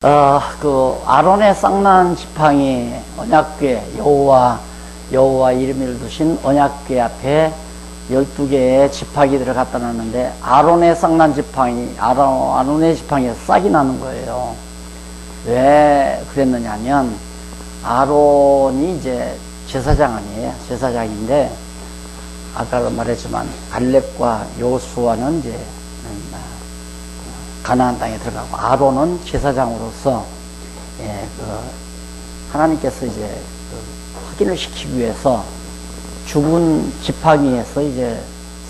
아론의 쌍난 지팡이 언약궤 여호와 이름을 두신 언약궤 앞에 12개의 지팡이들을 갖다 놨는데 아론의 쌍난 지팡이, 아론의 지팡이에서 싹이 나는 거예요. 왜 그랬느냐 하면 아론이 이제 제사장 아니에요. 제사장인데 아까 말했지만 갈렙과 요수아는 이제 가나안 땅에 들어가고 아론은 제사장으로서 하나님께서 이제 확인을 시키기 위해서 죽은 지팡이에서 이제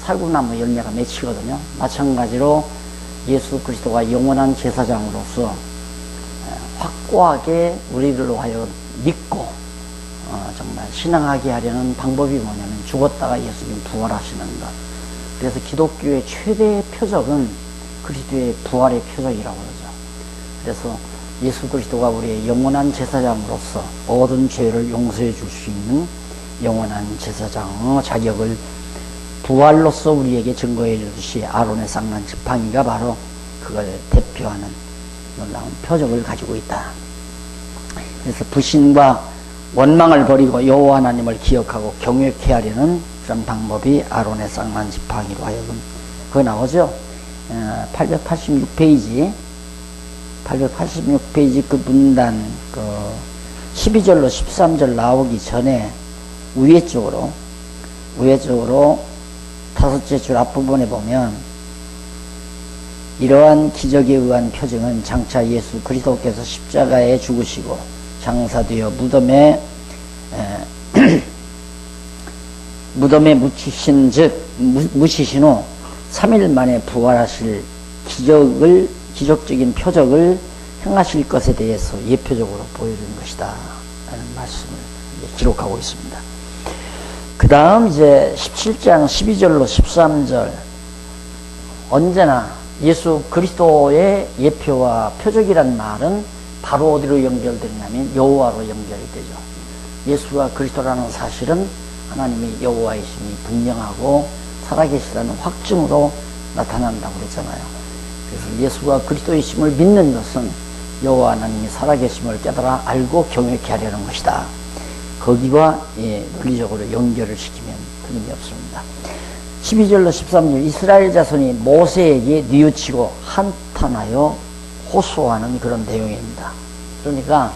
살구나무 열매가 맺히거든요. 마찬가지로 예수 그리스도가 영원한 제사장으로서 확고하게 우리들로 하여금 믿고 정말 신앙하게 하려는 방법이 뭐냐면 죽었다가 예수님 부활하시는 것. 그래서 기독교의 최대의 표적은 그리스도의 부활의 표적이라고 그러죠. 그래서 예수 그리스도가 우리의 영원한 제사장으로서 모든 죄를 용서해 줄 수 있는 영원한 제사장 자격을 부활로서 우리에게 증거해 주듯이 아론의 쌍난 지팡이가 바로 그걸 대표하는 놀라운 표적을 가지고 있다. 그래서 불신과 원망을 버리고 여호와 하나님을 기억하고 경외케 하려는 그런 방법이 아론의 쌍난 지팡이로 하여금 그거 나오죠. 886페이지 그 문단 12절로 13절 나오기 전에 위에 쪽으로 다섯째 줄 앞부분에 보면 이러한 기적에 의한 표징은 장차 예수 그리스도께서 십자가에 죽으시고 장사되어 무덤에 묻히신 후 3일 만에 부활하실 기적적인 표적을 행하실 것에 대해서 예표적으로 보여주는 것이다 라는 말씀을 기록하고 있습니다. 그 다음 이제 17장 12절로 13절 언제나 예수 그리스도의 예표와 표적이란 말은 바로 어디로 연결되냐면 여호와로 연결이 되죠. 예수가 그리스도라는 사실은 하나님이 여호와이심이 분명하고 살아계시다는 확증으로 나타난다고 그랬잖아요. 그래서 예수가 그리스도이심을 믿는 것은 여호와 하나님이 살아계심을 깨달아 알고 경외케 하려는 것이다. 거기와 논리적으로 연결을 시키면 틀림이 없습니다. 12절로 13절 이스라엘 자손이 모세에게 뉘우치고 한탄하여 호소하는 그런 내용입니다. 그러니까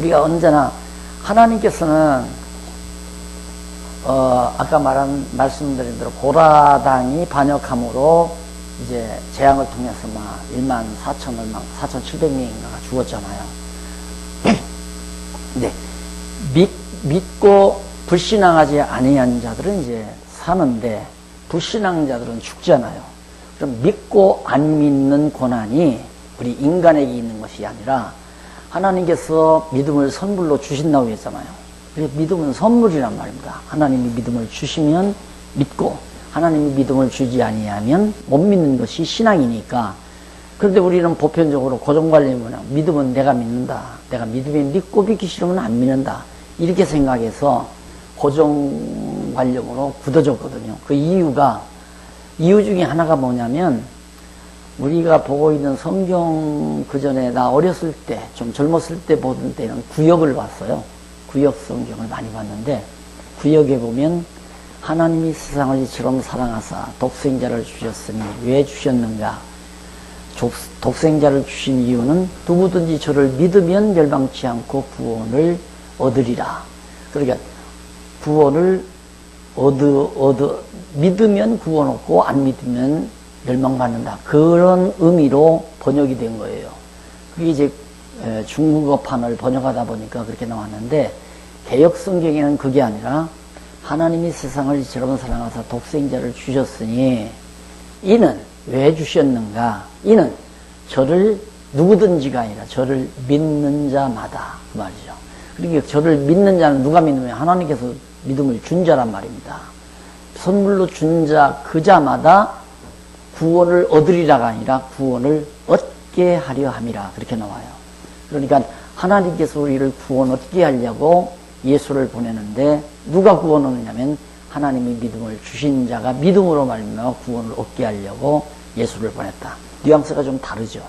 우리가 언제나 하나님께서는 아까 말씀드린 대로 고라당이 반역함으로 이제 재앙을 통해서 14,700명인가가 죽었잖아요. 네. 믿고 불신앙하지 아니한 자들은 이제 사는데 불신앙자들은 죽잖아요. 그럼 믿고 안 믿는 고난이 우리 인간에게 있는 것이 아니라 하나님께서 믿음을 선물로 주신다고 했잖아요. 믿음은 선물이란 말입니다. 하나님이 믿음을 주시면 믿고 하나님이 믿음을 주지 아니하면 못 믿는 것이 신앙이니까. 그런데 우리는 보편적으로 고정관념은 믿음은 내가 믿는다. 내가 믿으면 믿고 믿기 싫으면 안 믿는다. 이렇게 생각해서 고정관념으로 굳어졌거든요. 그 이유 중에 하나가 뭐냐면 우리가 보고 있는 성경 그전에 나 어렸을 때 좀 젊었을 때 보던 때는 구역을 봤어요. 구역 성경을 많이 봤는데 구역에 보면 하나님이 세상을 이처럼 사랑하사 독생자를 주셨으니 왜 주셨는가? 독생자를 주신 이유는 누구든지 저를 믿으면 멸망치 않고 구원을 얻으리라. 그러니까 구원을 믿으면 구원 얻고 안 믿으면 멸망받는다. 그런 의미로 번역이 된 거예요. 그게 이제 중국어판을 번역하다 보니까 그렇게 나왔는데 개역 성경에는 그게 아니라 하나님이 세상을 이처럼 사랑하사 독생자를 주셨으니 이는 왜 주셨는가? 이는 저를 누구든지가 아니라 저를 믿는 자마다 그 말이죠. 그러니까 저를 믿는 자는 누가 믿느냐? 하나님께서 믿음을 준 자란 말입니다. 선물로 준 자 그 자마다 구원을 얻으리라가 아니라 구원을 얻게 하려 함이라 그렇게 나와요. 그러니까 하나님께서 우리를 구원 얻게 하려고 예수를 보내는데 누가 구원 얻느냐면 하나님이 믿음을 주신 자가 믿음으로 말미암아 구원을 얻게 하려고 예수를 보냈다. 뉘앙스가 좀 다르죠.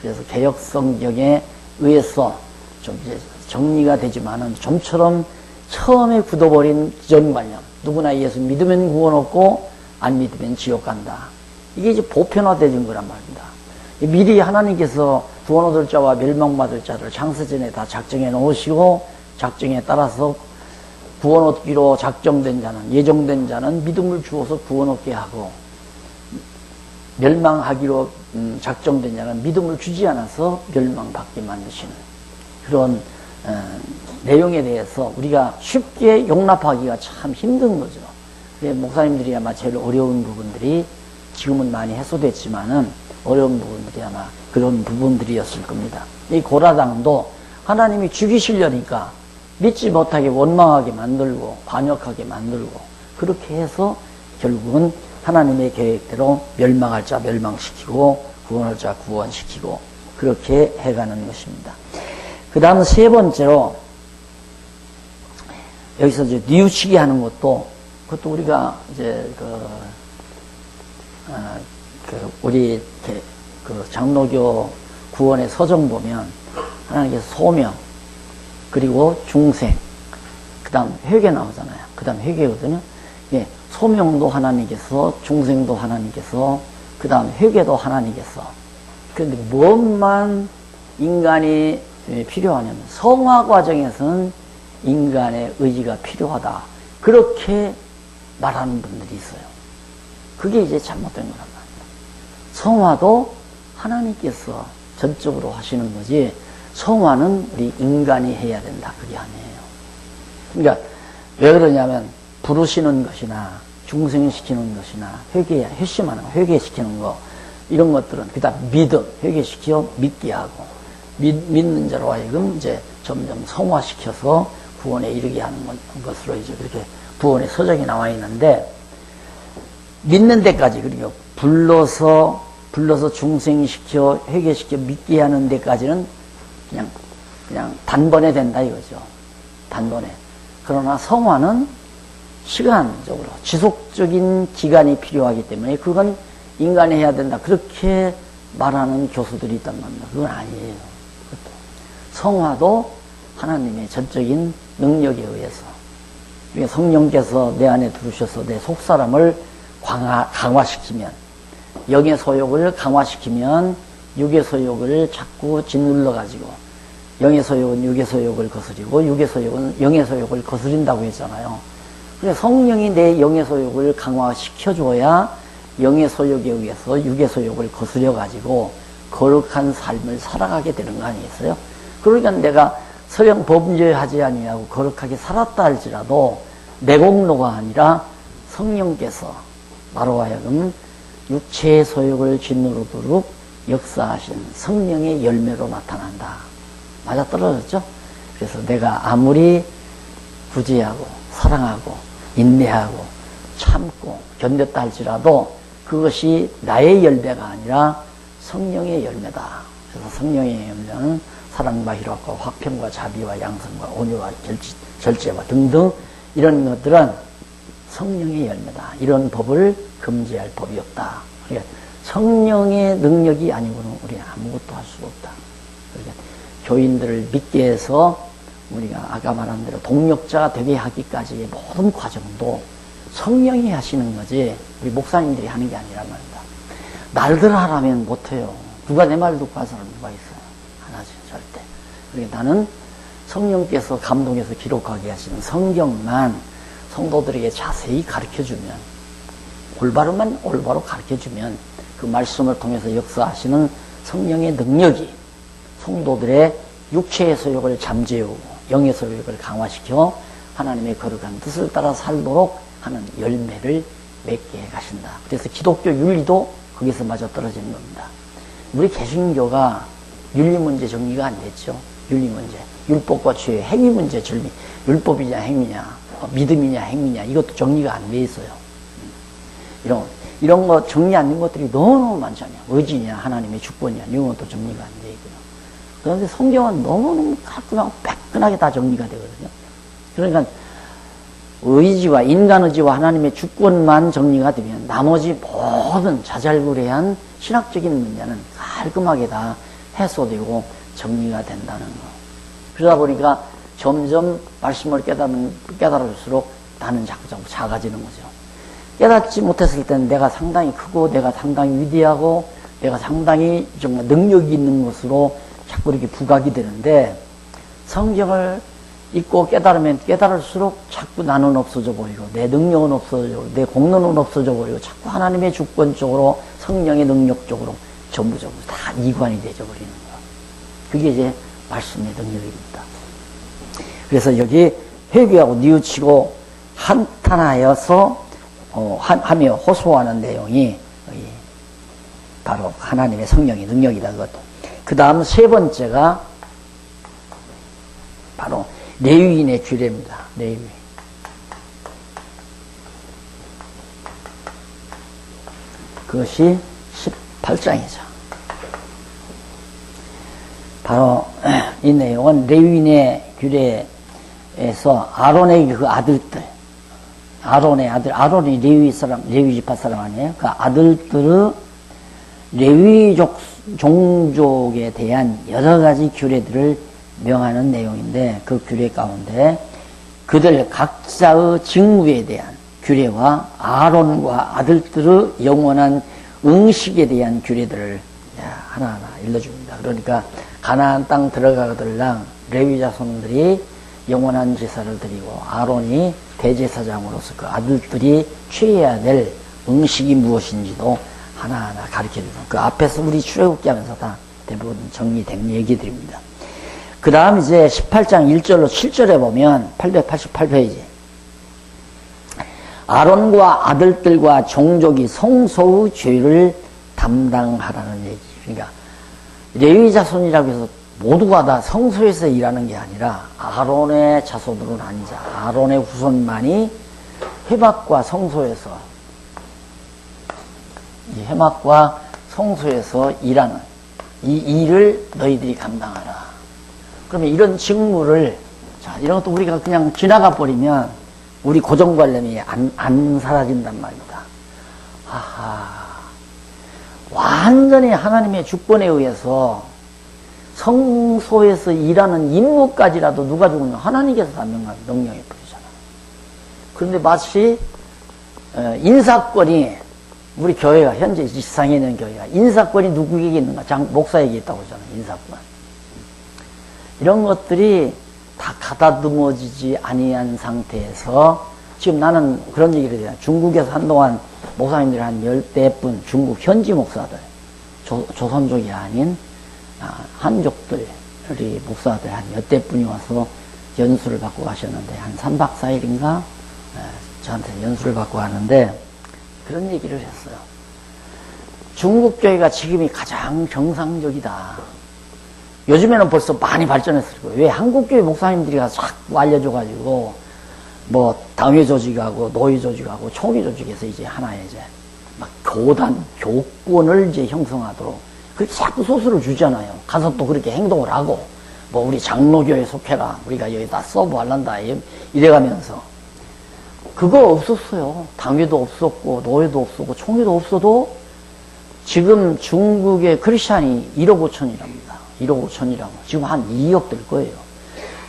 그래서 개혁 성경에 의해서 좀 이제 정리가 되지만은 좀처럼 처음에 굳어버린 기존관념, 누구나 예수 믿으면 구원 얻고 안 믿으면 지옥 간다. 이게 이제 보편화되는 거란 말입니다. 미리 하나님께서 구원 얻을 자와 멸망받을 자를 창세전에 다 작정해 놓으시고 작정에 따라서 구원 얻기로 작정된 자는, 예정된 자는 믿음을 주어서 구원 얻게 하고, 멸망하기로 작정된 자는 믿음을 주지 않아서 멸망받게 만드시는 그런 내용에 대해서 우리가 쉽게 용납하기가 참 힘든 거죠. 목사님들이 아마 제일 어려운 부분들이 지금은 많이 해소됐지만은 어려운 부분들이 아마 그런 부분들이었을 겁니다. 이 고라당도 하나님이 죽이시려니까 믿지 못하게 원망하게 만들고 반역하게 만들고 그렇게 해서 결국은 하나님의 계획대로 멸망할 자 멸망시키고 구원할 자 구원시키고 그렇게 해가는 것입니다. 그 다음 세 번째로 여기서 이제 뉘우치게 하는 것도 그것도 우리가 이제 우리 그 장로교 구원의 서정 보면 하나님께서 소명 그리고 중생 그 다음 회개 나오잖아요. 그 다음 회개거든요. 예, 소명도 하나님께서 중생도 하나님께서 그 다음 회개도 하나님께서. 그런데 뭔만 인간이 필요하냐면 성화 과정에서는 인간의 의지가 필요하다. 그렇게 말하는 분들이 있어요. 그게 이제 잘못된 거란 말이에요. 성화도 하나님께서 전적으로 하시는 거지 성화는 우리 인간이 해야 된다. 그게 아니에요. 그러니까 왜 그러냐면 부르시는 것이나 중생시키는 것이나 회심하는 거, 회개시키는 거 이런 것들은 그다음 믿음, 회개시켜 믿게 하고 믿는 자로 하여금 이제 점점 성화시켜서 구원에 이르게 하는 것으로 이제 그렇게 구원의 서적이 나와 있는데 믿는 데까지 그러니까 불러서 중생시켜 회개시켜 믿게 하는 데까지는 그냥 단번에 된다 이거죠. 단번에. 그러나 성화는 시간적으로 지속적인 기간이 필요하기 때문에 그건 인간이 해야 된다. 그렇게 말하는 교수들이 있단 말입니다. 그건 아니에요. 성화도 하나님의 전적인 능력에 의해서 성령께서 내 안에 들으셔서 내 속사람을 강화시키면 영의 소욕을 강화시키면 육의 소욕을 자꾸 짓눌러 가지고 영의 소욕은 육의 소욕을 거스리고 육의 소욕은 영의 소욕을 거스린다고 했잖아요. 그래서 성령이 내 영의 소욕을 강화시켜줘야 영의 소욕에 의해서 육의 소욕을 거스려 가지고 거룩한 삶을 살아가게 되는 거 아니겠어요? 그러니까 내가 설령 범죄하지 아니하고 거룩하게 살았다 할지라도 내 공로가 아니라 성령께서 나로 하여금 육체의 소욕을 짓누르도록 역사하신 성령의 열매로 나타난다. 맞아떨어졌죠? 그래서 내가 아무리 구제하고 사랑하고 인내하고 참고 견뎠다 할지라도 그것이 나의 열매가 아니라 성령의 열매다. 그래서 성령의 열매는 사랑과 희락과 화평과 자비와 양성과 온유와 절제와 등등 이런 것들은 성령의 열매다. 이런 법을 금지할 법이 없다. 그러니까 성령의 능력이 아니고는 우리 아무것도 할 수가 없다. 그러니까 교인들을 믿게 해서 우리가 아까 말한 대로 동력자가 되게 하기까지의 모든 과정도 성령이 하시는 거지 우리 목사님들이 하는 게 아니란 말입니다. 날들 하라면 못해요. 누가 내 말 듣고 할 사람 누가 있어요? 안 하죠. 절대. 그러니까 나는 성령께서 감동해서 기록하게 하시는 성경만 성도들에게 자세히 가르쳐주면 올바로 가르쳐주면 그 말씀을 통해서 역사하시는 성령의 능력이 성도들의 육체의 소욕을 잠재우고 영의 소욕을 강화시켜 하나님의 거룩한 뜻을 따라 살도록 하는 열매를 맺게 해 가신다. 그래서 기독교 윤리도 거기서 맞아 떨어지는 겁니다. 우리 개신교가 윤리 문제 정리가 안 됐죠. 윤리 문제. 율법과 죄, 행위 문제 정리. 율법이냐 행위냐, 믿음이냐 행위냐 이것도 정리가 안 돼 있어요. 이런 거 정리 안 된 것들이 너무너무 많잖아요. 의지냐 하나님의 주권이냐 이런 것도 정리가 안 돼 있고요. 그런데 성경은 너무너무 깔끔하고 매끈하게 다 정리가 되거든요. 그러니까 의지와 인간 의지와 하나님의 주권만 정리가 되면 나머지 모든 자잘구레한 신학적인 문제는 깔끔하게 다 해소되고 정리가 된다는 거. 그러다 보니까 점점 말씀을 깨달을수록 나는 자꾸 작아지는 거죠. 깨닫지 못했을 때는 내가 상당히 크고 내가 상당히 위대하고 내가 상당히 정말 능력이 있는 것으로 자꾸 이렇게 부각이 되는데, 성경을 읽고 깨달으면 깨달을수록 자꾸 나는 없어져 보이고 내 능력은 없어져 보이고 내 공로는 없어져 보이고 자꾸 하나님의 주권적으로 성령의 능력적으로 전부 다 이관이 되져 버리는 거야. 그게 이제 말씀의 능력입니다. 그래서 여기 회개하고 뉘우치고 한탄하여서 하며 호소하는 내용이 바로 하나님의 성령의 능력이다. 그것도. 그 다음 세 번째가 바로 레위인의 규례입니다. 레위. 그것이 18장이죠. 바로 이 내용은 레위인의 규례에서 아론의 그 아들들, 아론이 레위 지파 사람 아니에요? 그 아들들의 레위족 종족에 대한 여러 가지 규례들을 명하는 내용인데, 그 규례 가운데 그들 각자의 직무에 대한 규례와 아론과 아들들의 영원한 응식에 대한 규례들을 하나하나 일러줍니다. 그러니까 가나안 땅 들어가들랑 레위 자손들이 영원한 제사를 드리고 아론이 대제사장으로서 그 아들들이 취해야 될 응식이 무엇인지도 하나하나 가르쳐주는, 그 앞에서 우리 출애굽기 하면서 다 대부분 정리된 얘기들입니다. 그 다음 이제 18장 1절로 7절에 보면 888페이지. 아론과 아들들과 종족이 성소의 죄를 담당하라는 얘기. 그러니까 레위 자손이라고 해서 모두가 다 성소에서 일하는 게 아니라 아론의 자손들은 아니자. 아론의 후손만이 회막과 성소에서, 이 회막과 성소에서 일하는 이 일을 너희들이 감당하라. 그러면 이런 직무를, 자, 이런 것도 우리가 그냥 지나가 버리면 우리 고정관념이 안 사라진단 말입니다. 하하. 완전히 하나님의 주권에 의해서 성소에서 일하는 임무까지라도 누가 주는, 하나님께서 다 명령해 버리잖아. 그런데 마치 인사권이, 우리 교회가 현재 지상에 있는 교회가 인사권이 누구에게 있는가? 목사에게 있다고 하잖아요. 인사권. 이런 것들이 다 가다듬어지지 아니한 상태에서 지금 나는 그런 얘기를 해요. 중국에서 한동안 목사님들이 한 10대분, 중국 현지 목사들, 조선족이 아닌 한족들이 목사들 한 몇 대분이 와서 연수를 받고 가셨는데, 한 3박 4일인가 저한테 연수를 받고 가는데 그런 얘기를 했어요. 중국 교회가 지금이 가장 정상적이다. 요즘에는 벌써 많이 발전했을 거예요. 왜? 한국 교회 목사님들이 가서 자꾸 알려줘가지고 뭐 당회 조직하고 노회 조직하고 총회 조직에서 이제 하나의 이제 막 교권을 이제 형성하도록 그렇게 자꾸 소수를 주잖아요. 가서 또 그렇게 행동을 하고, 뭐 우리 장로교에 속해라, 우리가 여기다 서브할란다 이래가면서. 그거 없었어요. 당회도 없었고 노회도 없었고 총회도 없어도 지금 중국의 크리스찬이 1억 5천이랍니다. 1억 5천이라고. 지금 한 2억 될 거예요.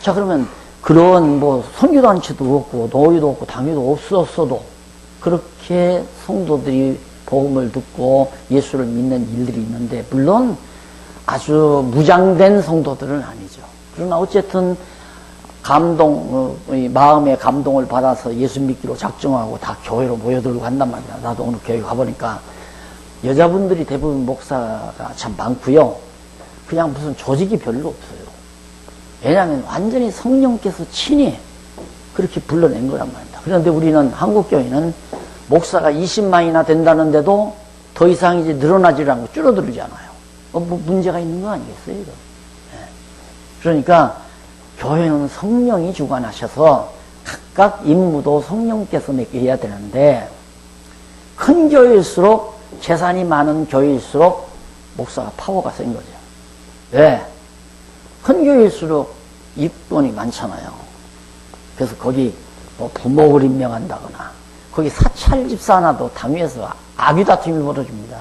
자, 그러면 그런 뭐 선교단체도 없고 노회도 없고 당회도 없었어도 그렇게 성도들이 복음을 듣고 예수를 믿는 일들이 있는데, 물론 아주 무장된 성도들은 아니죠. 그러나 어쨌든 마음의 감동을 받아서 예수 믿기로 작정하고 다 교회로 모여들고 간단 말이야. 나도 오늘 교회 가보니까 여자분들이 대부분 목사가 참 많고요. 그냥 무슨 조직이 별로 없어요. 왜냐하면 완전히 성령께서 친히 그렇게 불러낸 거란 말입니다. 그런데 우리는 한국교회는 목사가 20만이나 된다는데도 더 이상 이제 늘어나지 않고 줄어들지 않아요. 뭐 문제가 있는 거 아니겠어요, 이거? 네. 그러니까 교회는 성령이 주관하셔서 각각 임무도 성령께서 맡겨야 되는데, 큰 교회일수록, 재산이 많은 교회일수록 목사가 파워가 센 거죠. 왜? 큰 교회일수록 입돈이 많잖아요. 그래서 거기 뭐 부목을 임명한다거나, 거기 사찰 집사 하나도 당위에서 악유다툼이 벌어집니다.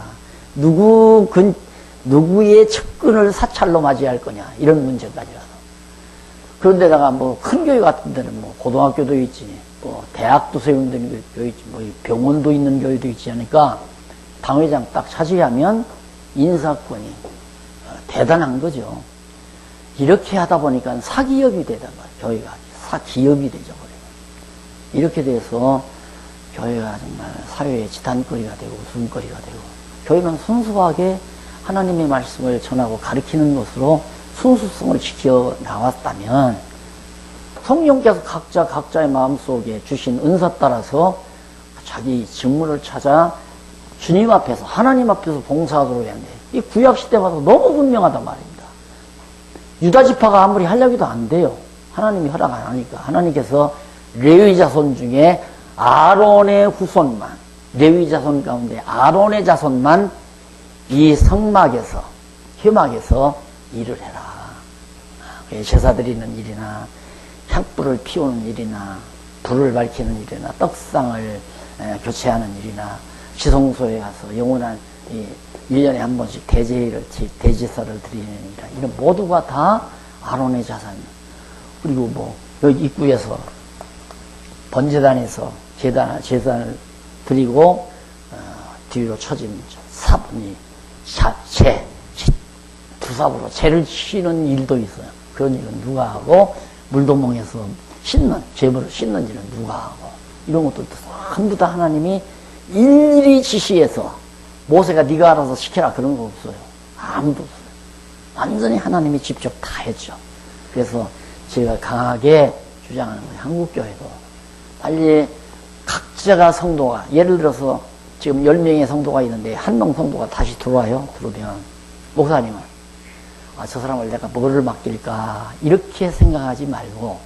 누구 누구의 측근을 사찰로 맞이할 거냐 이런 문제까지라도. 그런데다가 뭐 큰 교회 같은 데는 뭐 고등학교도 있지, 뭐 대학도 세운다는 교회 있지, 뭐 병원도 있는 교회도 있지 하니까 당회장 딱 차지하면 인사권이 대단한 거죠. 이렇게 하다 보니까 사기업이 되다가 교회가 사기업이 되죠. 이렇게 돼서 교회가 정말 사회의 지탄거리가 되고 웃음거리가 되고, 교회는 순수하게 하나님의 말씀을 전하고 가르치는 것으로 순수성을 지켜 나왔다면, 성령께서 각자의 마음속에 주신 은사 따라서 자기 직무를 찾아 주님 앞에서, 하나님 앞에서 봉사하도록 해야 돼. 이 구약시대마다 너무 분명하단 말입니다. 유다지파가 아무리 하려고도 안 돼요. 하나님이 허락 안 하니까. 하나님께서 레위 자손 중에 아론의 후손만, 레위 자손 가운데 아론의 자손만 이 성막에서, 회막에서 일을 해라. 제사 드리는 일이나 향불을 피우는 일이나 불을 밝히는 일이나 떡상을 교체하는 일이나 지성소에 가서 영원한 1년에 한 번씩 대제사를 드리는 일이나, 이런 모두가 다 아론의 자손. 그리고 뭐 여기 입구에서 번제단에서 제단을 드리고 뒤로 쳐진 사분이 두삽으로 채를 치는 일도 있어요. 그런 일은 누가 하고, 물도멍에서 제물을 씻는 일은 누가 하고, 이런 것도 전부 다 하나님이 일일이 지시해서, 모세가 네가 알아서 시켜라 그런 거 없어요. 아무도 없어요. 완전히 하나님이 직접 다 했죠. 그래서 제가 강하게 주장하는 거예요. 한국교회도 빨리 각자가 성도가, 예를 들어서 지금 10명의 성도가 있는데 한 명 성도가 다시 들어와요. 들어오면 목사님은 저 사람을 내가 뭐를 맡길까 이렇게 생각하지 말고,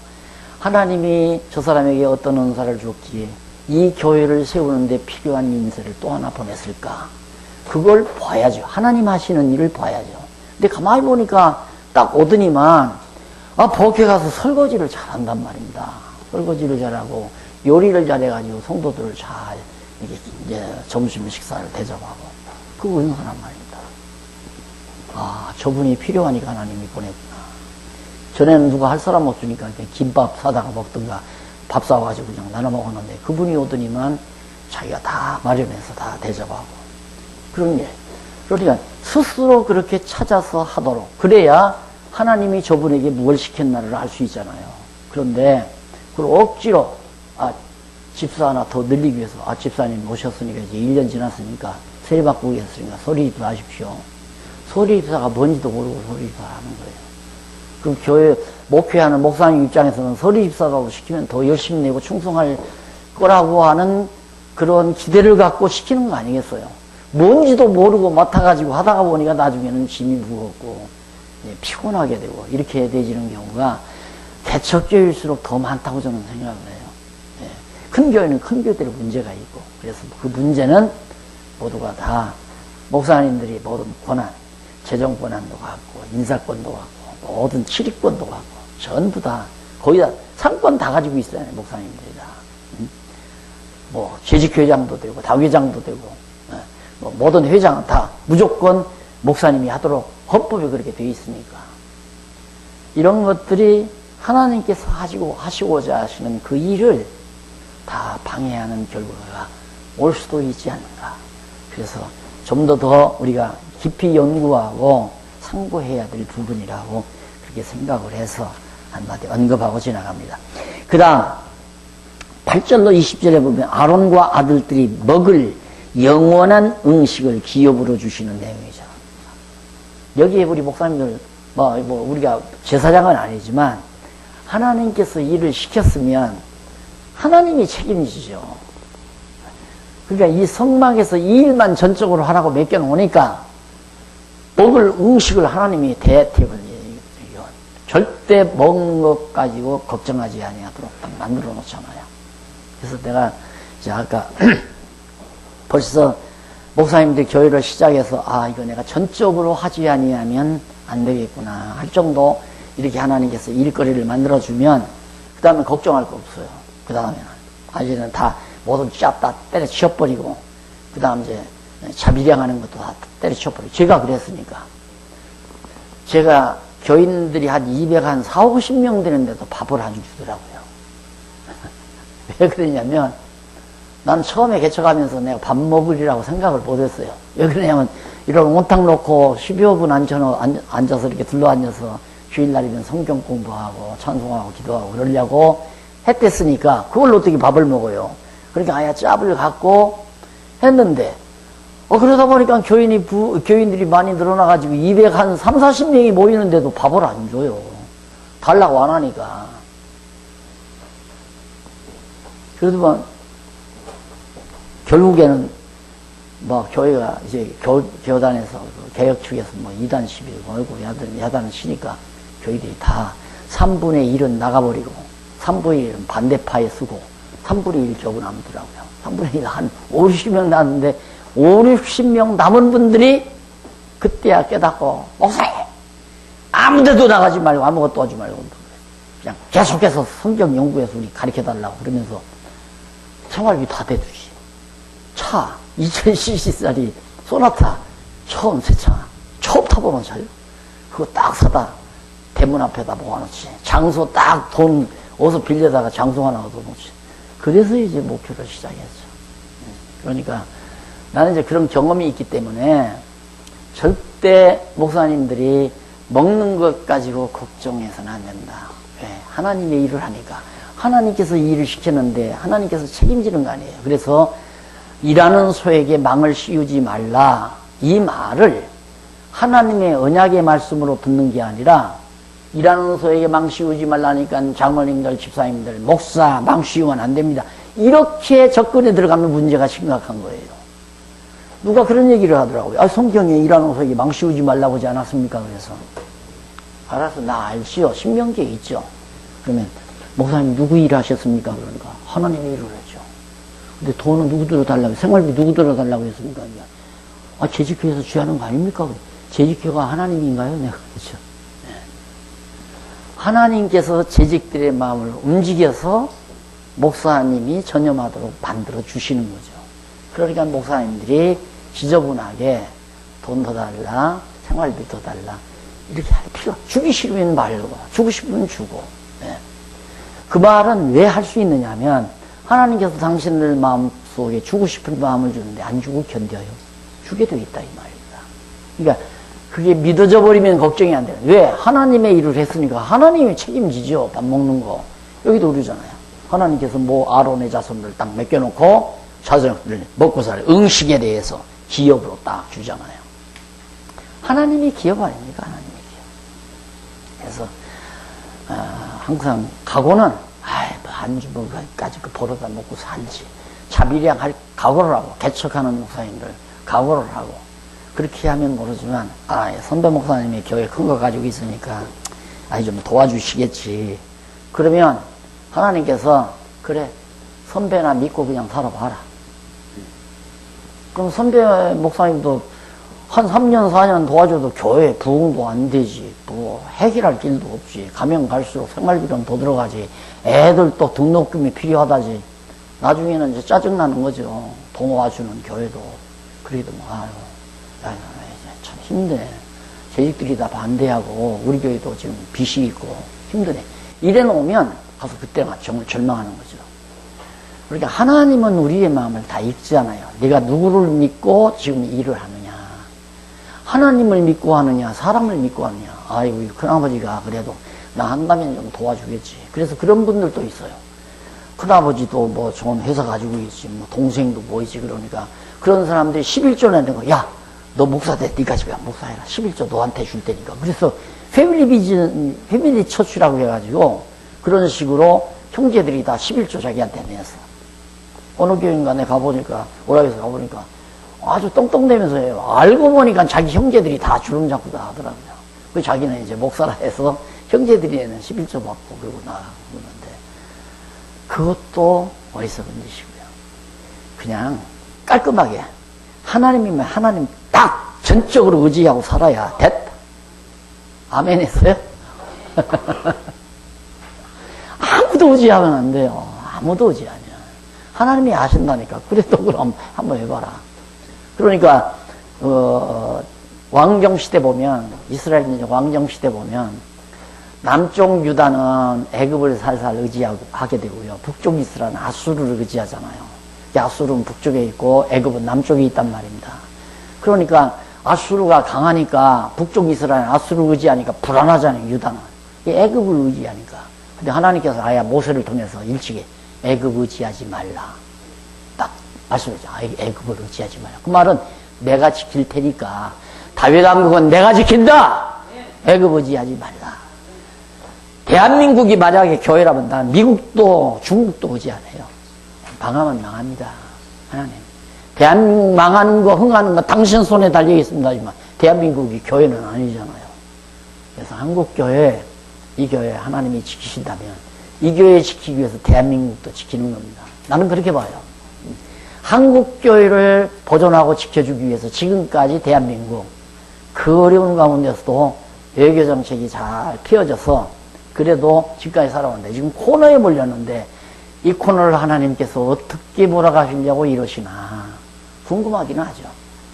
하나님이 저 사람에게 어떤 은사를 줬기에 이 교회를 세우는데 필요한 인재를 또 하나 보냈을까, 그걸 봐야죠. 하나님 하시는 일을 봐야죠. 근데 가만히 보니까 딱 오더니만 법회 가서 설거지를 잘한단 말입니다. 설거지를 잘하고 요리를 잘해가지고 성도들을 잘 이제 점심 식사를 대접하고, 그거 은사란 말입니다. 저분이 필요하니까 하나님이 보냈구나. 전에는 누가 할 사람 없으니까 김밥 사다가 먹든가 밥 사와가지고 그냥 나눠 먹었는데, 그분이 오더니만 자기가 다 마련해서 다 대접하고, 그런 일. 그러니까 스스로 그렇게 찾아서 하도록, 그래야 하나님이 저분에게 뭘 시켰나를 알 수 있잖아요. 그런데 그걸 억지로 집사 하나 더 늘리기 위해서, 집사님 오셨으니까 이제 1년 지났으니까 세례 받고 오겠으니까 소리입사 하십시오. 소리입사가 뭔지도 모르고 소리입사를 하는 거예요. 그럼 교회 목회하는 목사님 입장에서는 소리입사라고 시키면 더 열심히 내고 충성할 거라고 하는 그런 기대를 갖고 시키는 거 아니겠어요? 뭔지도 모르고 맡아가지고 하다가 보니까 나중에는 짐이 무겁고 피곤하게 되고 이렇게 되지는 경우가 개척교회일수록 더 많다고 저는 생각을 해요. 큰 교회는 큰 교회들의 문제가 있고, 그래서 그 문제는 모두가 다 목사님들이 모든 권한, 재정 권한도 갖고 인사권도 갖고 모든 출입권도 갖고 전부 다 거의 다 상권 다 가지고 있어요. 목사님들이 다. 뭐 재직회장도 되고 다회장도 되고 뭐 모든 회장은 다 무조건 목사님이 하도록 헌법에 그렇게 되어 있으니까, 이런 것들이 하나님께서 하시고자 하시는 그 일을 다 방해하는 결과가 올 수도 있지 않는가. 그래서 좀 더 우리가 깊이 연구하고 상고해야 될 부분이라고 그렇게 생각을 해서 한마디 언급하고 지나갑니다. 그 다음 8절로 20절에 보면 아론과 아들들이 먹을 영원한 음식을 기업으로 주시는 내용이죠. 여기에 우리 목사님들 우리가 제사장은 아니지만 하나님께서 일을 시켰으면 하나님이 책임지죠. 그러니까 이 성막에서 이 일만 전적으로 하라고 맡겨놓으니까 먹을 음식을 하나님이 대택을 절대 먹는 것 가지고 걱정하지 아니하도록 딱 만들어 놓잖아요. 그래서 내가 이제 아까 벌써 목사님들 교회를 시작해서 이거 내가 전적으로 하지 아니하면 안 되겠구나 할 정도 이렇게 하나님께서 일거리를 만들어주면 그 다음에 걱정할 거 없어요. 그 다음에는 이제는 다 모든 쫙 다 때려치워버리고 그 다음 이제 자비량하는 것도 다 때려치워버리고, 제가 그랬으니까 제가 교인들이 한 240명 되는데도 밥을 안 주더라고요. 왜 그러냐면, 난 처음에 개척하면서 내가 밥 먹으리라고 생각을 못 했어요. 왜 그러냐면, 이런 온탕 놓고 10여 분 앉아서 이렇게 둘러앉아서 주일날이면 성경 공부하고 찬송하고 기도하고 그러려고 했댔으니까 그걸 어떻게 밥을 먹어요. 그러니까 아예 짭을 갖고 했는데, 그러다 보니까 교인들이 많이 늘어나가지고 240명이 모이는데도 밥을 안 줘요. 달라고 안 하니까. 그래도 결국에는 교회가 이제 교단에서 개혁 측에서 이단 시비 걸고 야단을 치니까 교회들이 다 3분의 1은 나가버리고 3분의 1은 반대파에 쓰고 3분의 1 쪽은 남더라고요. 3분의 1 한 50명 남는데 50명 남은 분들이 그때야 깨닫고, 목사님! 아무 데도 나가지 말고 아무것도 하지 말고 그냥 계속해서 성경 연구해서 우리 가르쳐달라고 그러면서 생활비 다 대주지. 차 2000cc짜리 소나타 처음 새 차 처음 타보는 차요. 그거 딱 사다 대문 앞에다 모아놓지. 장소 딱 돈 어디서 빌려다가 장소 하나 얻어놓지. 그래서 이제 목표를 시작했죠. 그러니까 나는 이제 그런 경험이 있기 때문에 절대 목사님들이 먹는 것 가지고 걱정해서는 안 된다. 왜? 하나님의 일을 하니까. 하나님께서 이 일을 시켰는데 하나님께서 책임지는 거 아니에요. 그래서 일하는 소에게 망을 씌우지 말라. 이 말을 하나님의 언약의 말씀으로 듣는 게 아니라 일하는 소에게 망 씌우지 말라니까 장로님들, 집사님들, 목사 망 씌우면 안 됩니다. 이렇게 접근에 들어가면 문제가 심각한 거예요. 누가 그런 얘기를 하더라고요. 성경에 일하는 소에게 망 씌우지 말라고 하지 않았습니까? 그래서 알아서 나 알지요. 신명기에 있죠. 그러면 목사님 누구 일하셨습니까? 그러니까 하나님이 일을 했죠. 근데 돈은 누구 들어달라고, 생활비 누구 들어달라고 했습니까? 재직회에서 쥐하는 거 아닙니까? 재직회가 하나님인가요? 내가 그렇죠. 네. 하나님께서 재직들의 마음을 움직여서 목사님이 전념하도록 만들어 주시는 거죠. 그러니까 목사님들이 지저분하게 돈 더 달라, 생활비 더 달라 이렇게 할 필요, 주기 싫으면 말고 주고 싶으면 주고. 네. 그 말은 왜 할 수 있느냐 하면 하나님께서 당신들 마음속에 주고 싶은 마음을 주는데 안 주고 견뎌요. 주게 돼 있다 이 말입니다. 그러니까 그게 믿어져 버리면 걱정이 안 돼요. 왜? 하나님의 일을 했으니까 하나님이 책임지죠. 밥 먹는 거. 여기도 그러잖아요. 하나님께서 아론의 자손들 딱 맡겨놓고 자손들 먹고 살 응식에 대해서 기업으로 딱 주잖아요. 하나님이 기업 아닙니까? 하나님이 기업. 그래서 항상 각오는 한 주먹까지 벌어다 먹고 살지. 자비량 할 각오를 하고 개척하는 목사님들 각오를 하고 그렇게 하면 모르지만 선배 목사님이 교회 큰 거 가지고 있으니까 좀 도와주시겠지. 그러면 하나님께서 그래 선배나 믿고 그냥 살아봐라. 그럼 선배 목사님도 한 3년 4년 도와줘도 교회 부흥도 안 되지. 해결할 길도 없지. 가면 갈수록 생활비는 더 들어가지. 애들 또 등록금이 필요하다지. 나중에는 이제 짜증나는 거죠. 도와주는 교회도. 그래도 참 힘드네. 재직들이 다 반대하고 우리 교회도 지금 빚이 있고 힘드네. 이래 놓으면 가서 그때가 정말 절망하는 거죠. 그러니까 하나님은 우리의 마음을 다 읽잖아요. 내가 누구를 믿고 지금 일을 하느냐. 하나님을 믿고 하느냐, 사람을 믿고 하느냐. 우리 큰아버지가 그래도 나 한다면 좀 도와주겠지. 그래서 그런 분들도 있어요. 큰아버지도 좋은 회사 가지고 있지, 동생도 있지. 그러니까 그런 사람들이 11조 내는 거, 너 목사 돼. 네가 집에 목사해라. 11조 너한테 줄 테니까. 그래서 패밀리 처치라고 해가지고 그런 식으로 형제들이 다 11조 자기한테 냈어. 어느 교인가 내가 가보니까, 오락에서 가보니까 아주 똥똥대면서 해요. 알고 보니까 자기 형제들이 다 주름 잡고 다 하더라고요. 그 자기는 이제 목사라 해서 형제들이 내는 11조 받고 그러고 나가는데 그것도 어리석은 짓이고요. 그냥 깔끔하게 하나님이면 하나님 딱 전적으로 의지하고 살아야 됐다. 아멘 했어요? 아무도 의지하면 안 돼요. 아무도 의지 아니야. 하나님이 아신다니까. 그래도 그럼 한번 해봐라. 그러니까 왕정시대 보면, 이스라엘 민족 왕정시대 보면, 남쪽 유다는 애굽을 살살 의지하게 되고요. 북쪽 이스라엘은 아수르를 의지하잖아요. 아수르는 북쪽에 있고 애굽은 남쪽에 있단 말입니다. 그러니까 아수르가 강하니까 북쪽 이스라엘 아수르를 의지하니까 불안하잖아요. 유다는. 애굽을 의지하니까. 근데 하나님께서 아예 모세를 통해서 일찍이 애굽 의지하지 말라. 딱 말씀하죠. 애굽을 의지하지 말라. 그 말은 내가 지킬 테니까. 다윗 왕국은 내가 지킨다. 애굽 의지하지 말라. 대한민국이 만약에 교회라면 난 미국도 중국도 의지 안 해요. 망하면 망합니다. 하나님. 대한민국 망하는 거, 흥하는 거 당신 손에 달려 있습니다지만 대한민국이 교회는 아니잖아요. 그래서 한국교회, 이 교회 하나님이 지키신다면 이 교회 지키기 위해서 대한민국도 지키는 겁니다. 나는 그렇게 봐요. 한국교회를 보존하고 지켜주기 위해서 지금까지 대한민국 그 어려운 가운데서도 외교정책이 잘 피어져서 그래도 지금까지 살아왔는데 지금 코너에 몰렸는데 이 코너를 하나님께서 어떻게 몰아가시려고 이러시나 궁금하긴 하죠.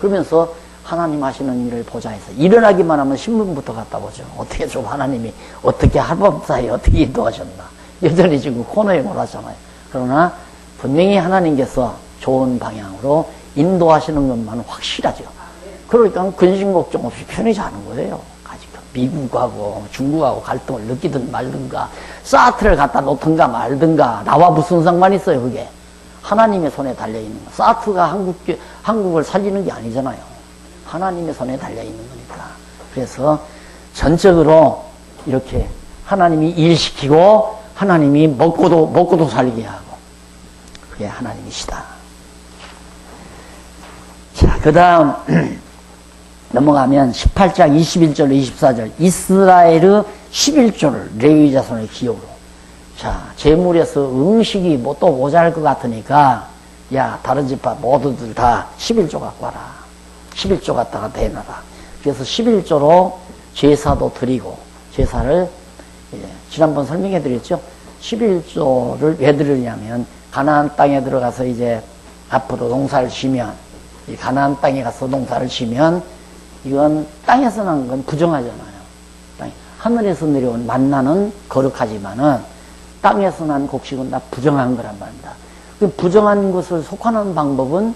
그러면서 하나님 하시는 일을 보자 해서 일어나기만 하면 신문부터 갖다 보죠. 어떻게 좀 하나님이 어떻게 하루사이에 어떻게 인도하셨나. 여전히 지금 코너에 몰았잖아요. 그러나 분명히 하나님께서 좋은 방향으로 인도하시는 것만은 확실하죠. 그러니까 근심 걱정 없이 편히 자는 거예요. 미국하고 중국하고 갈등을 느끼든 말든가 사트를 갖다 놓든가 말든가 나와 무슨 상관이 있어요. 그게 하나님의 손에 달려있는 거. 사트가 한국을 살리는 게 아니잖아요. 하나님의 손에 달려있는 거니까. 그래서 전적으로 이렇게 하나님이 일시키고 하나님이 먹고도 살게 하고 그게 하나님이시다. 자, 그 다음 넘어가면 18장 21절 24절 이스라엘의 11조를 레위 자손의 기업으로. 자, 제물에서 음식이 뭐 또 모자랄 것 같으니까 야 다른 집합 모두들 다 11조 갖고 와라. 11조 갖다가 대놔라. 그래서 11조로 제사도 드리고 제사를 지난번 설명해 드렸죠. 11조를 왜 드리냐면 가나안 땅에 들어가서 이제 앞으로 농사를 지면 이 가나안 땅에 가서 농사를 지면 이건 땅에서 난 건 부정하잖아요. 하늘에서 내려온 만나는 거룩하지만은 땅에서 난 곡식은 다 부정한 거란 말입니다. 그 부정한 것을 속하는 방법은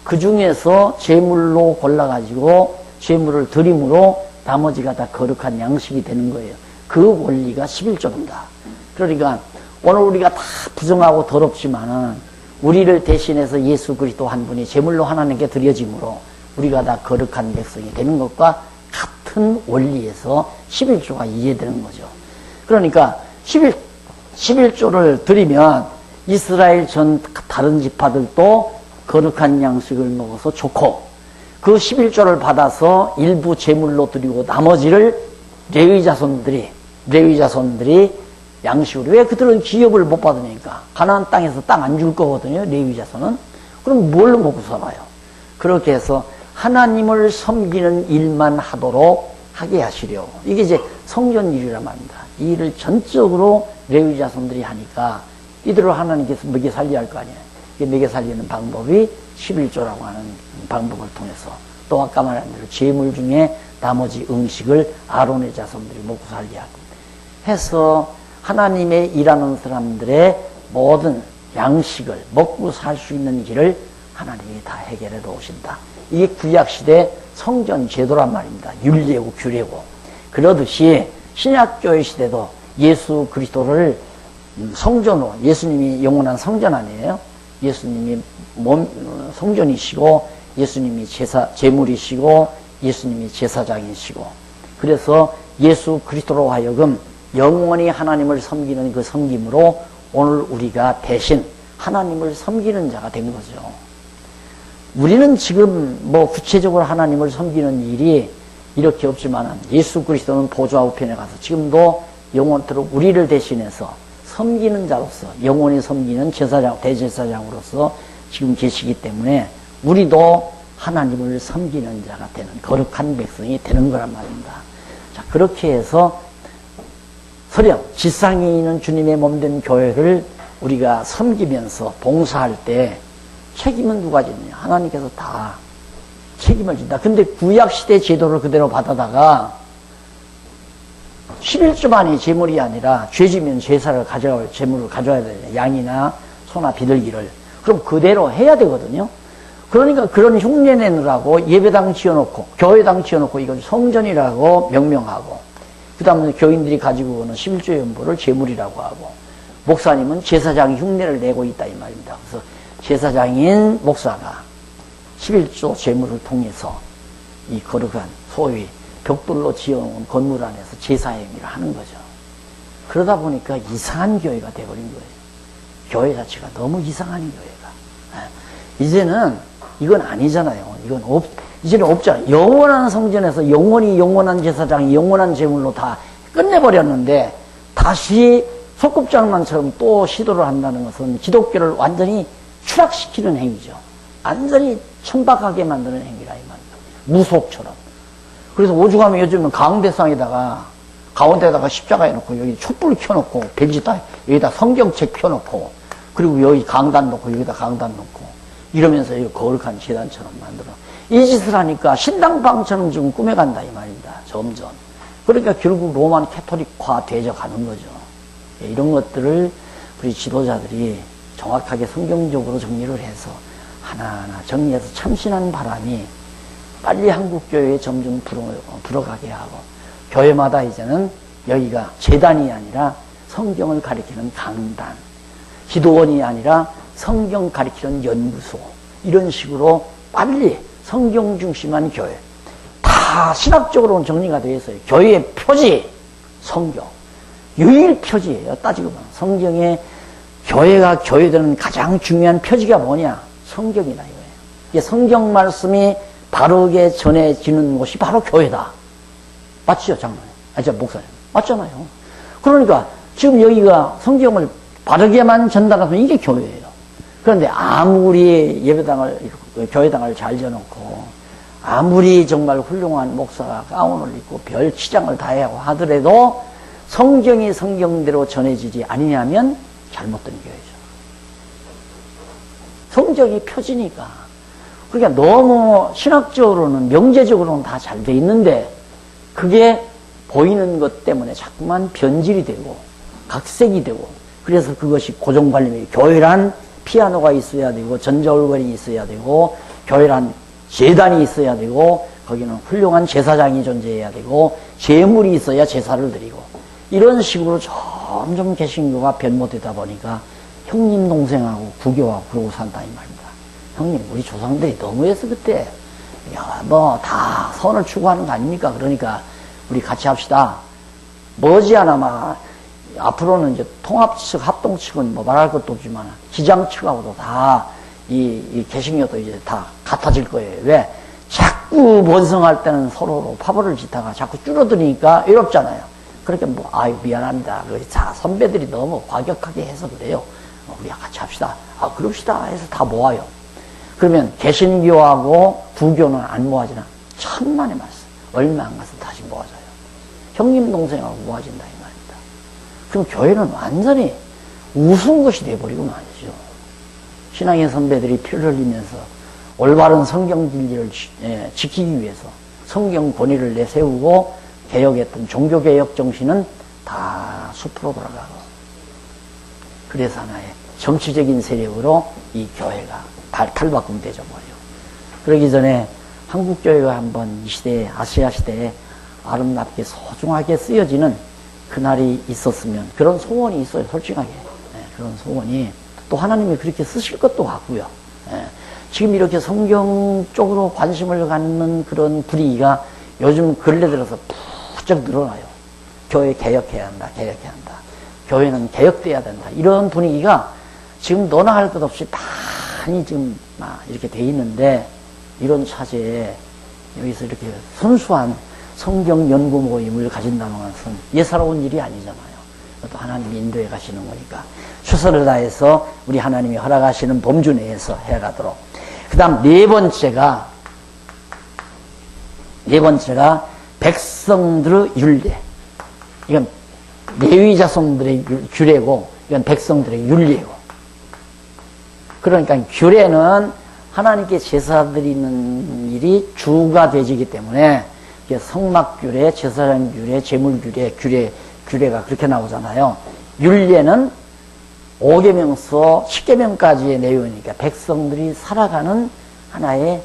그 중에서 제물로 골라가지고 제물을 드림으로 나머지가 다 거룩한 양식이 되는 거예요. 그 원리가 11조입니다. 그러니까 오늘 우리가 다 부정하고 더럽지만은 우리를 대신해서 예수 그리스도 한 분이 제물로 하나님께 드려짐으로 우리가 다 거룩한 백성이 되는 것과 같은 원리에서 11조가 이해되는 거죠. 그러니까 11조를 드리면 이스라엘 전 다른 지파들도 거룩한 양식을 먹어서 좋고 그 11조를 받아서 일부 제물로 드리고 나머지를 레위 자손들이 양식으로. 왜 그들은 기업을 못 받으니까 가나안 땅에서 땅 안 줄 거거든요. 레위 자손은. 그럼 뭘 먹고 살아요? 그렇게 해서 하나님을 섬기는 일만 하도록 하게 하시려. 이게 이제 성전 일이란 말입니다. 이 일을 전적으로 레위 자손들이 하니까 이들을 하나님께서 먹여 살려야 할 거 아니에요. 이게 먹여 살리는 방법이 11조라고 하는 방법을 통해서 또 아까 말한 대로 제물 중에 나머지 음식을 아론의 자손들이 먹고 살게 하고 해서 하나님의 일하는 사람들의 모든 양식을 먹고 살 수 있는 길을 하나님이 다 해결해 놓으신다. 이게 구약시대 성전 제도란 말입니다. 율례고 규례고. 그러듯이 신약교회 시대도 예수 그리스도를 성전으로, 예수님이 영원한 성전 아니에요? 예수님이 성전이시고 예수님이 제물이시고 예수님이 제사장이시고 그래서 예수 그리스도로 하여금 영원히 하나님을 섬기는 그 섬김으로 오늘 우리가 대신 하나님을 섬기는 자가 된 거죠. 우리는 지금 뭐 구체적으로 하나님을 섬기는 일이 이렇게 없지만 예수 그리스도는 보좌 우편에 가서 지금도 영원토록 우리를 대신해서 섬기는 자로서 영원히 섬기는 제사장, 대제사장으로서 지금 계시기 때문에 우리도 하나님을 섬기는 자가 되는 거룩한 백성이 되는 거란 말입니다. 자, 그렇게 해서 설령 지상에 있는 주님의 몸된 교회를 우리가 섬기면서 봉사할 때 책임은 누가 졌냐? 하나님께서 다 책임을 진다. 근데 구약시대 제도를 그대로 받아다가 11조만이 제물이 아니라 죄지면 제사를 가져올 제물을 가져와야 되냐. 양이나 소나 비둘기를. 그럼 그대로 해야 되거든요. 그러니까 그런 흉내 내느라고 예배당 지어놓고 교회당 지어놓고 이걸 성전이라고 명명하고 그 다음에 교인들이 가지고 오는 11조 연보를 제물이라고 하고 목사님은 제사장이 흉내를 내고 있다 이 말입니다. 그래서 제사장인 목사가 11조 제물을 통해서 이 거룩한 소위 벽돌로 지어놓은 건물 안에서 제사행위를 하는 거죠. 그러다 보니까 이상한 교회가 돼버린 거예요. 교회 자체가 너무 이상한 교회가. 이제는 이건 아니잖아요. 이제는 없잖아요. 영원한 성전에서 영원한 제사장이 영원한 제물로 다 끝내버렸는데 다시 소꿉장난처럼 또 시도를 한다는 것은 기독교를 완전히 추락시키는 행위죠. 완전히 천박하게 만드는 행위라 이 말입니다. 무속처럼. 그래서 오죽하면 요즘은 가운데상에다가 가운데다가 십자가 해놓고 여기 촛불 켜놓고 벨지다 여기다 성경책 켜놓고 그리고 여기 강단 놓고 여기다 강단 놓고 이러면서 이 거룩한 재단처럼 만들어 이 짓을 하니까 신당방처럼 좀 꾸며간다 이 말입니다. 점점. 그러니까 결국 로만 캐토릭화 되져 가는 거죠. 이런 것들을 우리 지도자들이 정확하게 성경적으로 정리를 해서 하나하나 정리해서 참신한 바람이 빨리 한국교회에 점점 불어가게 하고 교회마다 이제는 여기가 재단이 아니라 성경을 가리키는 강단, 기도원이 아니라 성경 가리키는 연구소 이런 식으로 빨리 성경 중심한 교회 다 신학적으로는 정리가 되어 있어요. 교회의 표지 성경 유일 표지예요. 따지고 보면 성경에 교회가 교회되는 가장 중요한 표지가 뭐냐? 성경이다 이거예요. 이게 성경 말씀이 바르게 전해지는 곳이 바로 교회다. 맞죠, 장로님? 저 목사님. 맞잖아요. 그러니까 지금 여기가 성경을 바르게만 전달하면 이게 교회예요. 그런데 아무리 교회당을 잘 지어놓고 아무리 정말 훌륭한 목사가 가운을 입고 별 치장을 다하고 하더라도 성경이 성경대로 전해지지 아니냐면 잘못된 교회죠. 성경이 표지니까. 그러니까 너무 신학적으로는 명제적으로는 다 잘 돼 있는데 그게 보이는 것 때문에 자꾸만 변질이 되고 각색이 되고 그래서 그것이 고정관념이에요. 교회란 피아노가 있어야 되고 전자올건이 있어야 되고 교회란 제단이 있어야 되고 거기는 훌륭한 제사장이 존재해야 되고 제물이 있어야 제사를 드리고 이런 식으로 점점 개신교가 변모되다 보니까 형님 동생하고 구교하고 그러고 산다 이 말입니다. 형님 우리 조상들이 너무했어 그때. 뭐 다 선을 추구하는 거 아닙니까? 그러니까 우리 같이 합시다. 머지않아 막 앞으로는 이제 통합 측, 합동 측은 뭐 말할 것도 없지만 기장 측하고도 다 이 개신교도 이제 다 같아질 거예요. 왜? 자꾸 번성할 때는 서로 파벌을 짓다가 자꾸 줄어드니까 외롭잖아요. 그러니까 뭐 아유 미안합니다. 자 선배들이 너무 과격하게 해서 그래요. 우리가 같이 합시다. 그럽시다 해서 다 모아요. 그러면 개신교하고 구교는 안 모아지나? 천만의 말씀. 얼마 안 가서 다시 모아져요. 형님 동생하고 모아진다 이 말입니다. 그럼 교회는 완전히 우스운 것이 돼버리고 말이죠. 신앙의 선배들이 피를 흘리면서 올바른 성경 진리를 지키기 위해서 성경 권위를 내세우고 개혁했던 종교개혁 정신은 다 숲으로 돌아가고 그래서 하나의 정치적인 세력으로 이 교회가 탈바꿈되죠 버려. 그러기 전에 한국교회가 한번 이 시대에 아시아 시대에 아름답게 소중하게 쓰여지는 그날이 있었으면 그런 소원이 있어요. 솔직하게. 그런 소원이 또 하나님이 그렇게 쓰실 것도 같고요. 지금 이렇게 성경 쪽으로 관심을 갖는 그런 분위기가 요즘 근래 들어서 부쩍 늘어나요. 교회 개혁해야 한다. 개혁해야 한다. 교회는 개혁돼야 된다. 이런 분위기가 지금 너나 할 것 없이 많이 지금 이렇게 돼 있는데 이런 차제에 여기서 이렇게 순수한 성경 연구 모임을 가진다는 것은 예사로운 일이 아니잖아요. 또 하나님이 인도해 가시는 거니까 최선을 다해서 우리 하나님이 허락하시는 범주 내에서 해가도록. 그 다음 네 번째가 백성들의 율례. 이건 레위 자손들의 규례고 이건 백성들의 율례고. 그러니까 규례는 하나님께 제사 드리는 일이 주가 되지기 때문에 성막규례, 제사장규례, 제물규례, 규례가 그렇게 나오잖아요. 율례는 5계명서 10계명까지의 내용이니까 백성들이 살아가는 하나의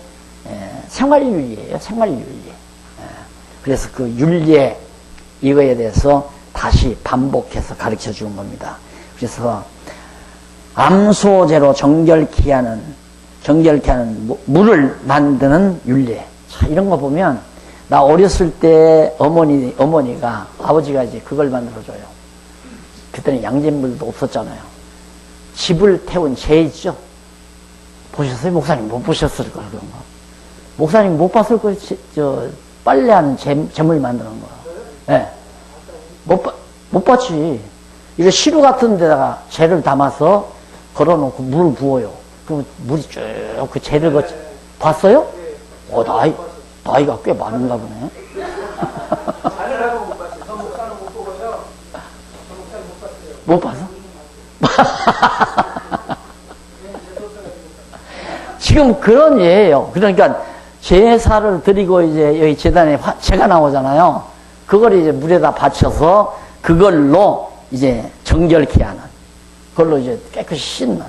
생활윤리예요. 생활윤리. 그래서 그 윤리에 이거에 대해서 다시 반복해서 가르쳐 주는 겁니다. 그래서 암소제로 정결케 하는 물을 만드는 윤리. 자, 이런 거 보면 나 어렸을 때 어머니가 아버지가 이제 그걸 만들어줘요. 그때는 양잿물도 없었잖아요. 집을 태운 재 있죠? 보셨어요? 목사님 못 보셨을 거예요, 그런 거. 목사님 못 봤을 거예요, 빨래하는 재물 만드는 거. 예. 네. 못 봤지. 이거 시루 같은 데다가 재를 담아서 걸어놓고 물을 부어요. 그럼 물이 쭉 그 재를 봤어요? 나이가 꽤 많은가 보네. 자녀라고 못 봤어요. 저 목사는 못 보고요. 저 목사는 못 못 봤어요. 봤어? 지금 그런 예예요. 그러니까 제사를 드리고 이제 여기 제단에 재가 나오잖아요. 그걸 이제 물에다 받쳐서 그걸로 이제 정결케 하는, 그걸로 이제 깨끗이 씻는.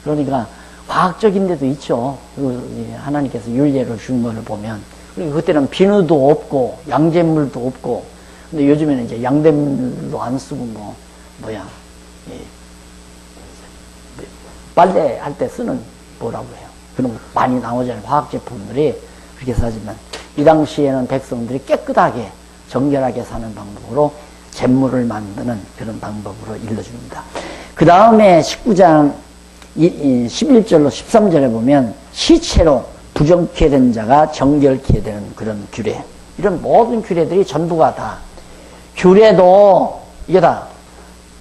그러니까 과학적인 데도 있죠. 하나님께서 율례를 준 것을 보면. 그리고 그때는 비누도 없고 양잿물도 없고, 근데 요즘에는 이제 양잿물도 안 쓰고 빨래 할 때 쓰는 뭐라고 해요. 그런 거 많이 나오잖아요. 화학 제품들이. 그렇게 하지만 이 당시에는 백성들이 깨끗하게 정결하게 사는 방법으로 잿물을 만드는 그런 방법으로 일러줍니다. 그 다음에 19장 11절로 13절에 보면 시체로 부정케 된 자가 정결케 되는 그런 규례. 이런 모든 규례들이 전부가 다, 규례도 이게 다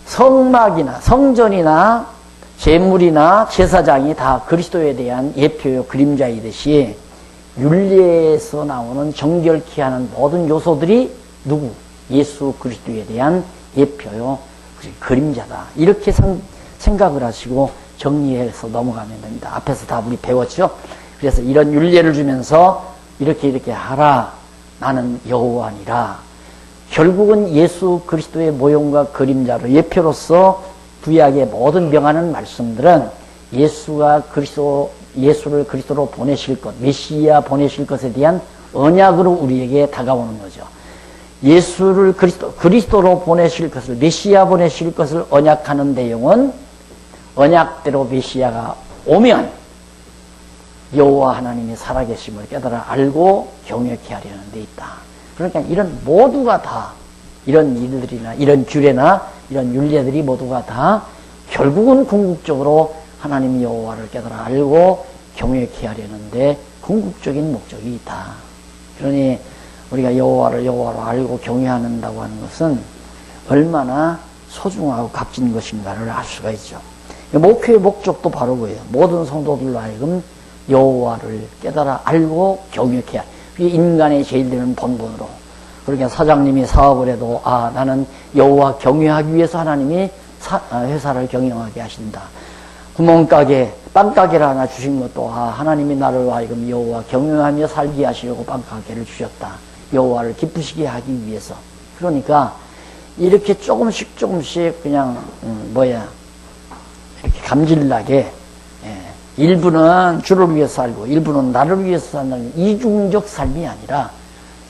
성막이나 성전이나 제물이나 제사장이 다 그리스도에 대한 예표요 그림자이듯이 율례에서 나오는 정결케 하는 모든 요소들이 누구? 예수 그리스도에 대한 예표요 그림자다. 이렇게 생각을 하시고 정리해서 넘어가면 됩니다. 앞에서 다 우리 배웠죠? 그래서 이런 율례를 주면서 이렇게 하라. 나는 여호와니라. 결국은 예수 그리스도의 모형과 그림자로 예표로서 구약의 모든 명하는 말씀들은 예수를 그리스도로 보내실 것, 메시아 보내실 것에 대한 언약으로 우리에게 다가오는 거죠. 예수를 그리스도로 보내실 것을, 메시아 보내실 것을 언약하는 내용은 언약대로 메시아가 오면 여호와 하나님이 살아계심을 깨달아 알고 경외케 하려는 데 있다. 그러니까 이런 모두가 다, 이런 일들이나 이런 규례나 이런 율례들이 모두가 다 결국은 궁극적으로 하나님 여호와를 깨달아 알고 경외케 하려는데 궁극적인 목적이 있다. 그러니 우리가 여호와를 여호와로 알고 경외한다고 하는 것은 얼마나 소중하고 값진 것인가를 알 수가 있죠. 목회의 목적도 바로 그예요. 모든 성도들로 하여금 여호와를 깨달아 알고 경외케 하라. 그게 인간의 제일 되는 본분으로. 그러니까 사장님이 사업을 해도 나는 여호와 경외하기 위해서 하나님이 회사를 경영하게 하신다. 구멍가게, 빵가게를 하나 주신 것도 하나님이 나를 하여금 여호와 경영하며 살게 하시려고 빵가게를 주셨다. 여호와를 기쁘시게 하기 위해서. 그러니까 이렇게 조금씩 그냥 이렇게 감질나게 일부는 주를 위해서 살고 일부는 나를 위해서 사는 이중적 삶이 아니라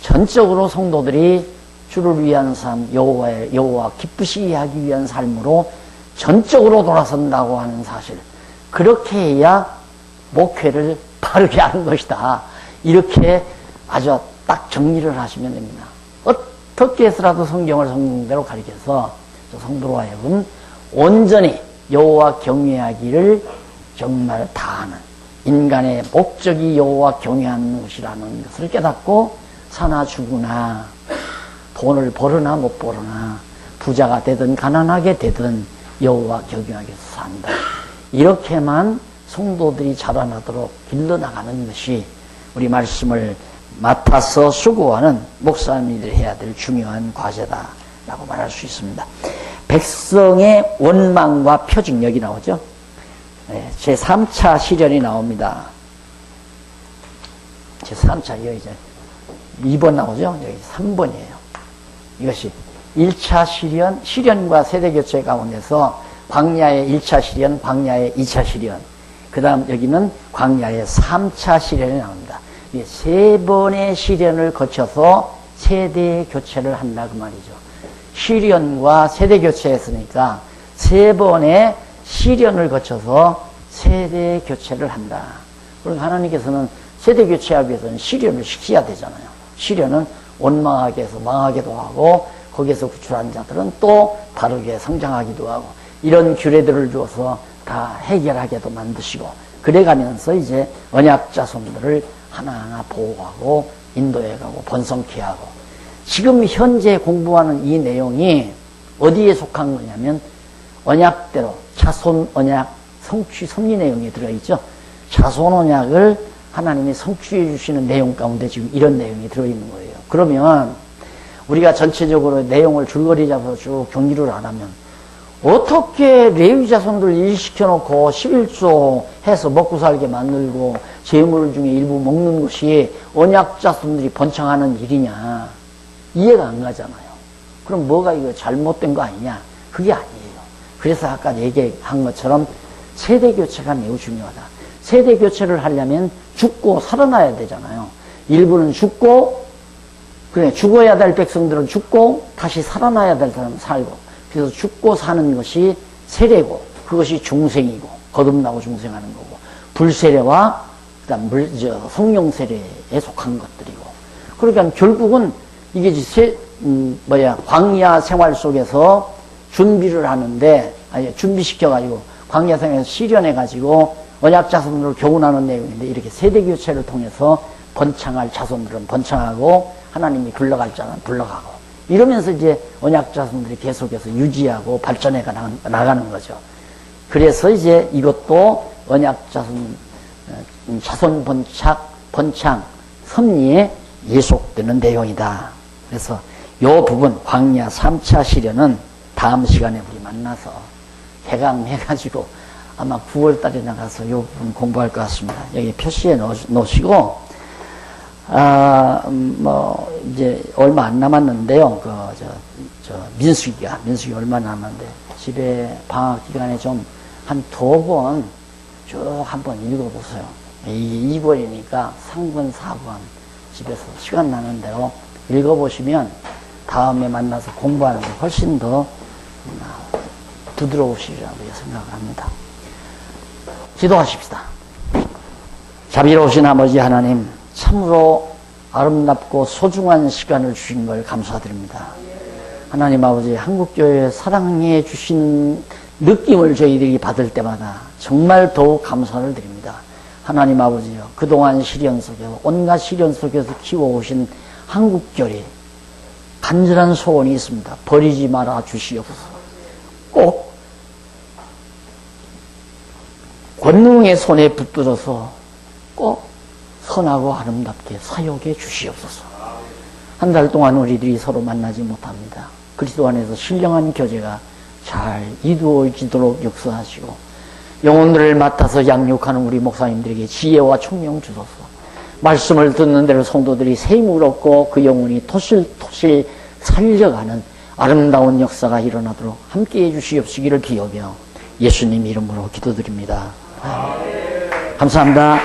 전적으로 성도들이 주를 위한 삶, 여호와 기쁘시게 하기 위한 삶으로 전적으로 돌아선다고 하는 사실. 그렇게 해야 목회를 바르게 하는 것이다. 이렇게 아주 딱 정리를 하시면 됩니다. 어떻게 해서라도 성경을 성경대로 가르쳐서 성도로 하여금 온전히 여호와 경외하기를 정말 다하는, 인간의 목적이 여호와 경외하는 것이라는 것을 깨닫고 사나 죽으나 돈을 벌으나 못 벌으나 부자가 되든 가난하게 되든 여호와 경외하기 위해서 산다. 이렇게만 성도들이 자라나도록 길러나가는 것이 우리 말씀을 맡아서 수고하는 목사님들이 해야 될 중요한 과제다라고 말할 수 있습니다. 백성의 원망과 표징력이 나오죠. 제 3차 시련이 나옵니다. 제 3차, 여기 이제 2번 나오죠? 여기 3번이에요. 이것이 1차 시련과 세대교체 가운데서 광야의 1차 시련, 광야의 2차 시련, 그 다음 여기는 광야의 3차 시련이 나옵니다. 이게 3번의 시련을 거쳐서 세대 교체를 한다 그 말이죠. 시련과 세대 교체했으니까 3번의 시련을 거쳐서 세대 교체를 한다. 그리고 하나님께서는 세대 교체하기 위해서는 시련을 시켜야 되잖아요. 시련은 원망하게 해서 망하기도 하고 거기에서 구출한 자들은 또 다르게 성장하기도 하고 이런 규례들을 주어서 다 해결하게도 만드시고 그래가면서 이제 언약 자손들을 하나하나 보호하고 인도해가고 번성케 하고 지금 현재 공부하는 이 내용이 어디에 속한 거냐면 언약대로 자손 언약 성취 섭리 내용이 들어있죠. 자손 언약을 하나님이 성취해 주시는 내용 가운데 지금 이런 내용이 들어있는 거예요. 그러면 우리가 전체적으로 내용을 줄거리 잡아서 쭉 정리를 안 하면 어떻게 레위 자손들 일시켜 놓고 11조 해서 먹고 살게 만들고 재물 중에 일부 먹는 것이 언약 자손들이 번창하는 일이냐 이해가 안 가잖아요. 그럼 뭐가 이거 잘못된 거 아니냐? 그게 아니에요. 그래서 아까 얘기한 것처럼 세대 교체가 매우 중요하다. 세대 교체를 하려면 죽고 살아나야 되잖아요. 일부는 죽고 그래 죽어야 될 백성들은 죽고 다시 살아나야 될 사람은 살고 그래서 죽고 사는 것이 세례고 그것이 중생이고 거듭나고 중생하는 거고 불세례와 그다음 성령 세례에 속한 것들이고 그러니까 결국은 이게 광야 생활 속에서 준비를 하는데 준비시켜 가지고 광야 생활에서 시련해 가지고 언약 자손들을 교훈하는 내용인데 이렇게 세대 교체를 통해서 번창할 자손들은 번창하고 하나님이 불러갈 자는 불러가고 이러면서 이제 언약 자손들이 계속해서 유지하고 발전해 나가는 거죠. 그래서 이제 이것도 언약 자손 번창 섭리에 예속되는 내용이다. 그래서 이 부분 광야 3차 시련은 다음 시간에 우리 만나서 개강해가지고 아마 9월 달에 나가서 이 부분 공부할 것 같습니다. 여기 표시에 놓으시고 이제 얼마 안 남았는데요. 민수기 얼마 남았는데, 집에 방학 기간에 좀 한 2번 쭉 한번 읽어보세요. 이게 2권이니까 3권, 4권 집에서 시간 나는 대로 읽어보시면 다음에 만나서 공부하는 게 훨씬 더 부드러우시리라고 생각합니다. 기도하십시다. 자비로우신 아버지 하나님, 참으로 아름답고 소중한 시간을 주신 걸 감사드립니다. 하나님 아버지, 한국교회 사랑해 주신 느낌을 저희들이 받을 때마다 정말 더욱 감사를 드립니다. 하나님 아버지요, 그동안 시련 속에서 온갖 시련 속에서 키워오신 한국교회 간절한 소원이 있습니다. 버리지 말아 주시옵소서. 꼭 권능의 손에 붙들어서 꼭 선하고 아름답게 사역해 주시옵소서. 한 달 동안 우리들이 서로 만나지 못합니다. 그리스도 안에서 신령한 교제가 잘 이루어지도록 역사하시고 영혼들을 맡아서 양육하는 우리 목사님들에게 지혜와 총명 주소서. 말씀을 듣는 대로 성도들이 샘을 얻고 그 영혼이 토실토실 살려가는 아름다운 역사가 일어나도록 함께해 주시옵시기를 기여며 예수님 이름으로 기도드립니다. 감사합니다.